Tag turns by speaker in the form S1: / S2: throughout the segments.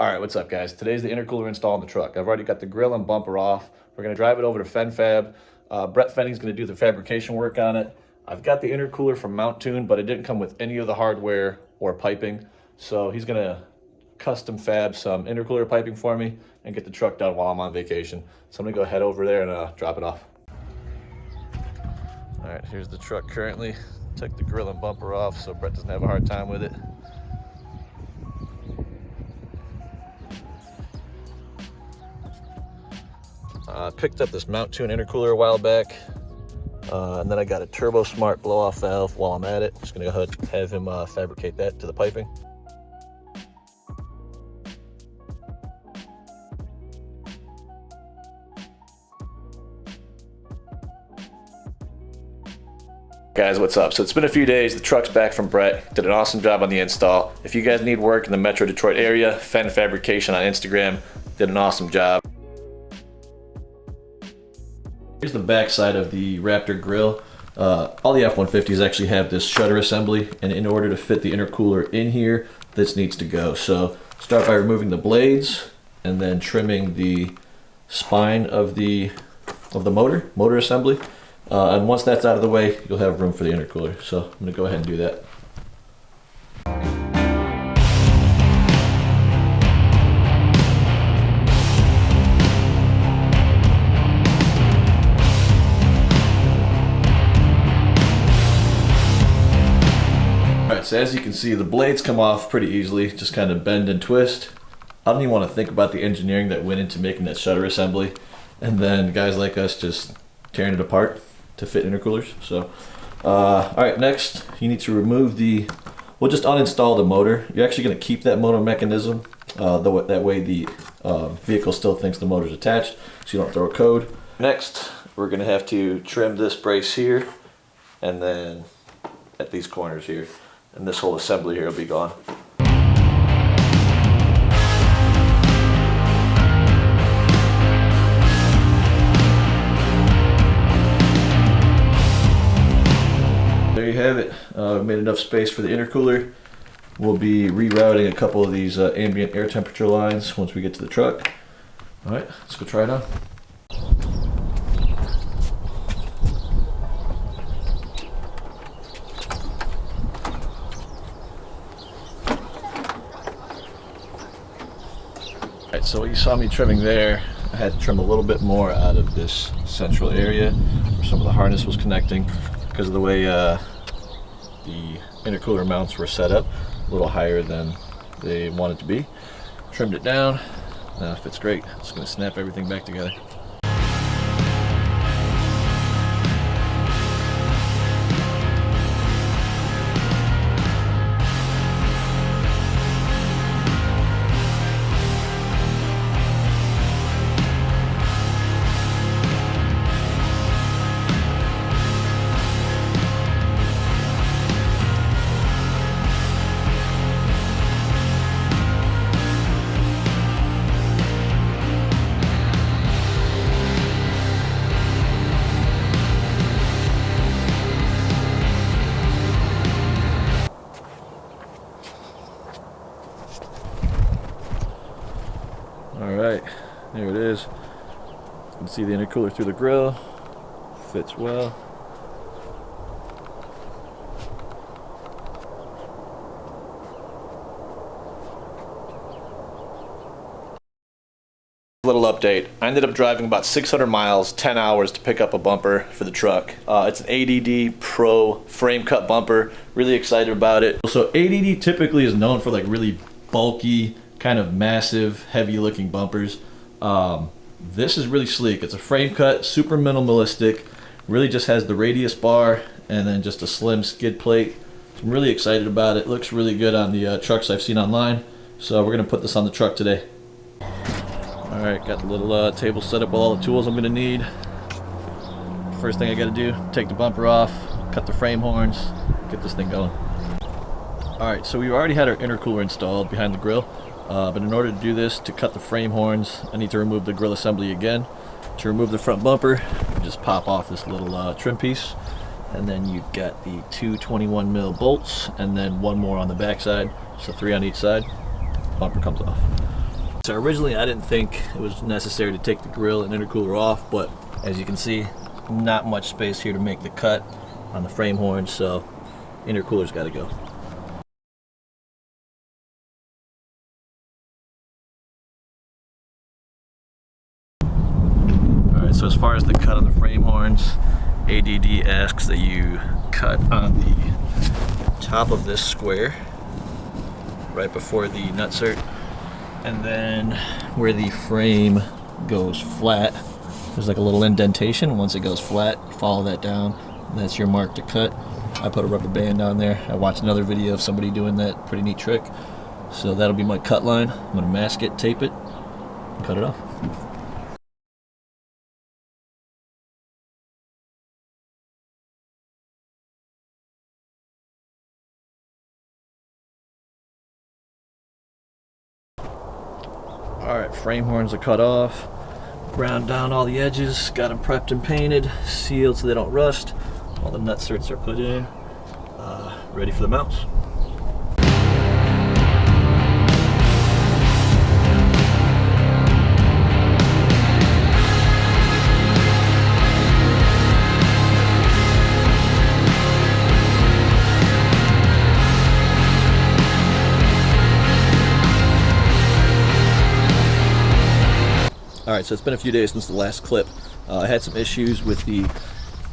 S1: All right, what's up, guys? Today's the intercooler install in the truck. I've already got the grill and bumper off. We're gonna drive it over to FenFab. Brett Fenning's gonna do the fabrication work on it. I've got the intercooler from Mountune, but it didn't come with any of the hardware or piping. So he's gonna custom fab some intercooler piping for me and get the truck done while I'm on vacation. So I'm gonna go head over there and drop it off. All right, here's the truck currently. Took the grill and bumper off so Brett doesn't have a hard time with it. Picked up this Mountune intercooler a while back, and then I got a Turbo Smart blow-off valve while I'm at it. Just gonna go ahead and have him fabricate that to the piping. Guys, what's up? So it's been a few days. The truck's back from Brett. Did an awesome job on the install. If you guys need work in the Metro Detroit area, Fenn Fabrication on Instagram did an awesome job. Here's the back side of the Raptor grill. All the F-150s actually have this shutter assembly, and in order to fit the intercooler in here, this needs to go. So start by removing the blades and then trimming the spine of the motor assembly. And once that's out of the way, you'll have room for the intercooler. So I'm gonna go ahead and do that. So as you can see, the blades come off pretty easily, just kind of bend and twist. I don't even want to think about the engineering that went into making that shutter assembly. And then guys like us just tearing it apart to fit intercoolers. So, all right, next you need to remove we'll just uninstall the motor. You're actually going to keep that motor mechanism. That way the vehicle still thinks the motor's attached, so you don't throw a code. Next, we're going to have to trim this brace here, and then at these corners here. And this whole assembly here will be gone. There you have it. We've made enough space for the intercooler. We'll be rerouting a couple of these ambient air temperature lines once we get to the truck. All right, let's go try it on. Alright, so what you saw me trimming there, I had to trim a little bit more out of this central area where some of the harness was connecting because of the way the intercooler mounts were set up, a little higher than they wanted to be. Trimmed it down, now it fits great. Just going to snap everything back together. Alright, there it is. You can see the intercooler through the grill. Fits well. Little update. I ended up driving about 600 miles, 10 hours to pick up a bumper for the truck. It's an ADD Pro frame cut bumper. Really excited about it. So ADD typically is known for like really bulky, kind of massive, heavy looking bumpers. This is really sleek. It's a frame cut, super minimalistic, really just has the radius bar and then just a slim skid plate. I'm really excited about it. Looks really good on the trucks I've seen online. So we're gonna put this on the truck today. All right, got the little table set up with all the tools I'm gonna need. First thing I gotta do, take the bumper off, cut the frame horns, get this thing going. All right, so we already had our intercooler installed behind the grill. But in order to do this, to cut the frame horns, I need to remove the grill assembly again. To remove the front bumper, you just pop off this little trim piece, and then you've got the two 21mm bolts, and then one more on the back side, so 3 on each side. Bumper comes off. So originally I didn't think it was necessary to take the grill and intercooler off, but as you can see, not much space here to make the cut on the frame horn, so intercooler's got to go. Alright, so as far as the cut on the frame horns, ADD asks that you cut on the top of this square right before the nutsert, and then where the frame goes flat, there's like a little indentation. Once it goes flat, you follow that down, and that's your mark to cut. I put a rubber band on there. I watched another video of somebody doing that, pretty neat trick. So that'll be my cut line. I'm gonna mask it, tape it, and cut it off. Alright, frame horns are cut off. Ground down all the edges, got them prepped and painted, sealed so they don't rust. All the nutserts are put in, ready for the mounts. Alright, so it's been a few days since the last clip. I had some issues with the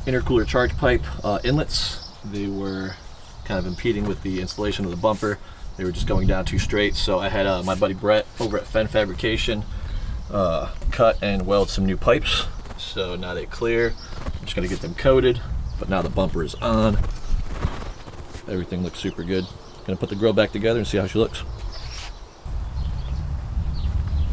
S1: intercooler charge pipe inlets. They were kind of impeding with the installation of the bumper. They were just going down too straight, so I had my buddy Brett over at Fen Fabrication cut and weld some new pipes. So now they're clear. I'm just going to get them coated, but now the bumper is on. Everything looks super good. Going to put the grill back together and see how she looks.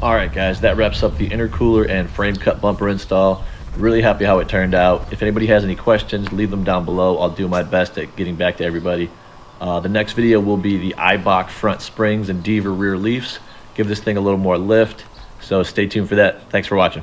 S1: Alright guys, that wraps up the intercooler and frame cut bumper install. Really happy how it turned out. If anybody has any questions, leave them down below. I'll do my best at getting back to everybody. The next video will be the Eibach front springs and Deaver rear leafs. Give this thing a little more lift, so stay tuned for that. Thanks for watching.